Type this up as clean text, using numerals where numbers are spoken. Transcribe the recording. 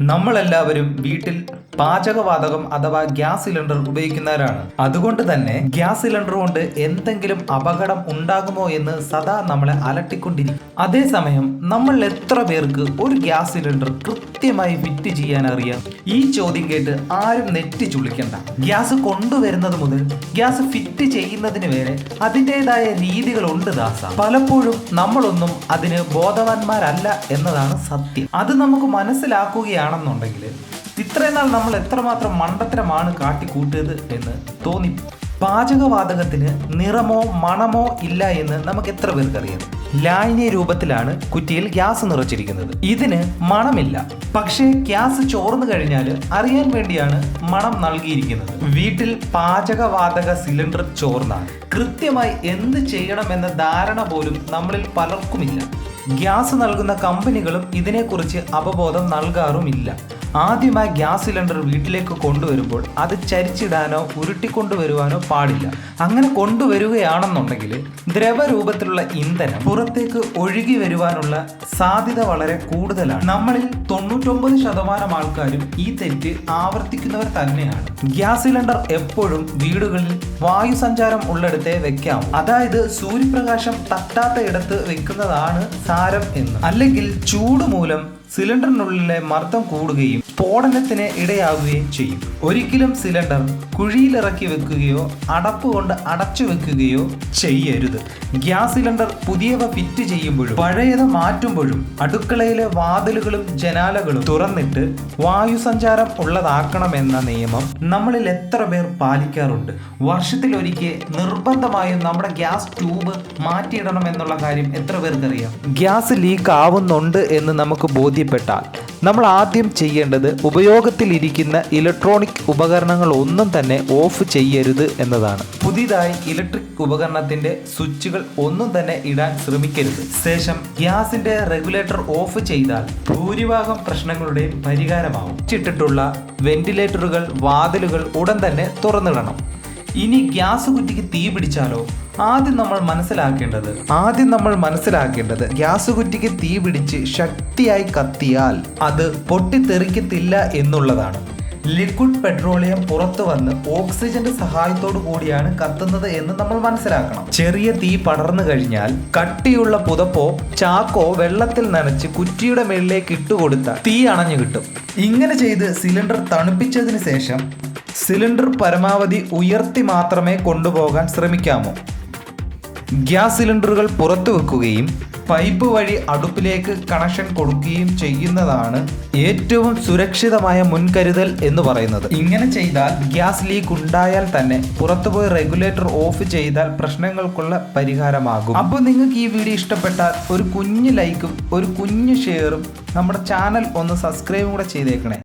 നമ്മളെല്ലാവരും വീട്ടിൽ പാചകവാതകം അഥവാ ഗ്യാസ് സിലിണ്ടർ ഉപയോഗിക്കുന്നവരാണ്. അതുകൊണ്ട് തന്നെ ഗ്യാസ് സിലിണ്ടർ കൊണ്ട് എന്തെങ്കിലും അപകടം ഉണ്ടാകുമോ എന്ന് സദാ നമ്മളെ അലട്ടിക്കൊണ്ടിരിക്കും. അതേസമയം നമ്മൾ എത്ര പേർക്ക് ഒരു ഗ്യാസ് സിലിണ്ടർ കൃത്യമായി ഫിറ്റ് ചെയ്യാൻ അറിയാം? ഈ ചോദ്യം കേട്ട് ആരും നെറ്റി ചുളിക്കണ്ട. ഗ്യാസ് കൊണ്ടുവരുന്നത് മുതൽ ഗ്യാസ് ഫിറ്റ് ചെയ്യുന്നതിന് വരെ അതിൻ്റെതായ രീതികളുണ്ട് ദാസ. പലപ്പോഴും നമ്മളൊന്നും അതിന് ബോധവാന്മാരല്ല എന്നതാണ് സത്യം. അത് നമുക്ക് മനസ്സിലാക്കുകയാണെന്നുണ്ടെങ്കിൽ ഇത്രയും നാൾ നമ്മൾ എത്രമാത്രം മണ്ടത്തരമാണ് കാട്ടിക്കൂട്ടിയത് എന്ന് തോന്നി. പാചകവാതകത്തിന് നിറമോ മണമോ ഇല്ല എന്ന് നമുക്ക് എത്ര പേർക്കറിയാം? ലായനി രൂപത്തിലാണ് കുറ്റിയിൽ ഗ്യാസ് നിറച്ചിരിക്കുന്നത്. ഇതിന് മണമില്ല. പക്ഷേ ഗ്യാസ് ചോർന്നു കഴിഞ്ഞാൽ അറിയാൻ വേണ്ടിയാണ് മണം നൽകിയിരിക്കുന്നത്. വീട്ടിൽ പാചകവാതക സിലിണ്ടർ ചോർന്നാൽ കൃത്യമായി എന്ത് ചെയ്യണമെന്ന ധാരണ പോലും നമ്മളിൽ പലർക്കുമില്ല. ഗ്യാസ് നൽകുന്ന കമ്പനികളും ഇതിനെക്കുറിച്ച് അവബോധം നൽകാറുമില്ല. ആദ്യമായി ഗ്യാസ് സിലിണ്ടർ വീട്ടിലേക്ക് കൊണ്ടുവരുമ്പോൾ അത് ചരിച്ചിടാനോ ഉരുട്ടിക്കൊണ്ടുവരുവാനോ പാടില്ല. അങ്ങനെ കൊണ്ടുവരികയാണെന്നുണ്ടെങ്കിൽ ദ്രവരൂപത്തിലുള്ള ഇന്ധനം പുറത്തേക്ക് ഒഴുകി വരുവാനുള്ള സാധ്യത വളരെ കൂടുതലാണ്. നമ്മളിൽ 99% ആൾക്കാരും ഈ തെറ്റ് ആവർത്തിക്കുന്നവർ തന്നെയാണ്. ഗ്യാസ് സിലിണ്ടർ എപ്പോഴും വീടുകളിൽ വായു സഞ്ചാരം ഉള്ളിടത്തെ വെക്കാം. അതായത് സൂര്യപ്രകാശം തട്ടാത്ത ഇടത്ത് വെക്കുന്നതാണ് സാരം എന്ന്. അല്ലെങ്കിൽ ചൂട് മൂലം സിലിണ്ടറിനുള്ളിലെ മർദ്ദം കൂടുകയും സ്ഫോടനത്തിന് ഇടയാവുകയും ചെയ്യും. ഒരിക്കലും സിലിണ്ടർ കുഴിയിലിറക്കി വെക്കുകയോ അടപ്പ് കൊണ്ട് അടച്ചു വെക്കുകയോ ചെയ്യരുത്. ഗ്യാസ് സിലിണ്ടർ പുതിയവ ഫിറ്റ് ചെയ്യുമ്പോഴും പഴയത് മാറ്റുമ്പോഴും അടുക്കളയിലെ വാതിലുകളും ജനാലകളും തുറന്നിട്ട് വായു സഞ്ചാരം ഉള്ളതാക്കണമെന്ന നിയമം നമ്മളിൽ എത്ര പേർ പാലിക്കാറുണ്ട്? വർഷത്തിലൊരിക്കൽ നിർബന്ധമായും നമ്മുടെ ഗ്യാസ് ട്യൂബ് മാറ്റിയിടണം എന്നുള്ള കാര്യം എത്ര പേർക്കറിയാം? ഗ്യാസ് ലീക്ക് ആവുന്നുണ്ട് എന്ന് നമുക്ക് ബോധ്യപ്പെട്ടാൽ നമ്മൾ ആദ്യം ചെയ്യേണ്ടത് ഉപയോഗത്തിലിരിക്കുന്ന ഇലക്ട്രോണിക് ഉപകരണങ്ങൾ ഒന്നും തന്നെ ഓഫ് ചെയ്യരുത് എന്നതാണ്. പുതിയതായി ഇലക്ട്രിക് ഉപകരണത്തിന്റെ സ്വിച്ചുകൾ ഒന്നും തന്നെ ഇടാൻ ശ്രമിക്കരുത്. ശേഷം ഗ്യാസിന്റെ റെഗുലേറ്റർ ഓഫ് ചെയ്താൽ ഭൂരിഭാഗം പ്രശ്നങ്ങളുടെയും പരിഹാരമാവും. ഇട്ടിട്ടുള്ള വെന്റിലേറ്ററുകൾ വാതിലുകൾ ഉടൻ തന്നെ തുറന്നിടണം. ഇനി ഗ്യാസ് കുറ്റിക്ക് തീ പിടിച്ചാലോ? ആദ്യം നമ്മൾ മനസ്സിലാക്കേണ്ടത് ഗ്യാസ് കുറ്റിക്ക് തീ പിടിച്ച് ശക്തിയായി കത്തിയാൽ അത് പൊട്ടിത്തെറിക്കത്തില്ല എന്നുള്ളതാണ്. ലിക്വിഡ് പെട്രോളിയം പുറത്തു വന്ന് ഓക്സിജന്റെ സഹായത്തോടു കൂടിയാണ് കത്തുന്നത് എന്ന് നമ്മൾ മനസ്സിലാക്കണം. ചെറിയ തീ പടർന്നു കഴിഞ്ഞാൽ കട്ടിയുള്ള പുതപ്പോ ചാക്കോ വെള്ളത്തിൽ നനച്ച് കുറ്റിയുടെ മേളിലേക്ക് ഇട്ടുകൊടുത്താൽ തീ അണഞ്ഞു കിട്ടും. ഇങ്ങനെ ചെയ്ത് സിലിണ്ടർ തണുപ്പിച്ചതിന് ശേഷം സിലിണ്ടർ പരമാവധി ഉയർത്തി മാത്രമേ കൊണ്ടുപോകാൻ ശ്രമിക്കാമൂ. ഗ്യാസ് സിലിണ്ടറുകൾ പുറത്തു വെക്കുകയും പൈപ്പ് വഴി അടുപ്പിലേക്ക് കണക്ഷൻ കൊടുക്കുകയും ചെയ്യുന്നതാണ് ഏറ്റവും സുരക്ഷിതമായ മുൻകരുതൽ എന്ന് പറയുന്നത്. ഇങ്ങനെ ചെയ്താൽ ഗ്യാസ് ലീക്ക് ഉണ്ടായാൽ തന്നെ പുറത്തുപോയി റെഗുലേറ്റർ ഓഫ് ചെയ്താൽ പ്രശ്നങ്ങൾക്കുള്ള പരിഹാരമാകും. അപ്പോൾ നിങ്ങൾക്ക് ഈ വീഡിയോ ഇഷ്ടപ്പെട്ടാൽ ഒരു കുഞ്ഞു ലൈക്കും ഒരു കുഞ്ഞു ഷെയറും നമ്മുടെ ചാനൽ ഒന്ന് സബ്സ്ക്രൈബും കൂടെ ചെയ്തേക്കണേ.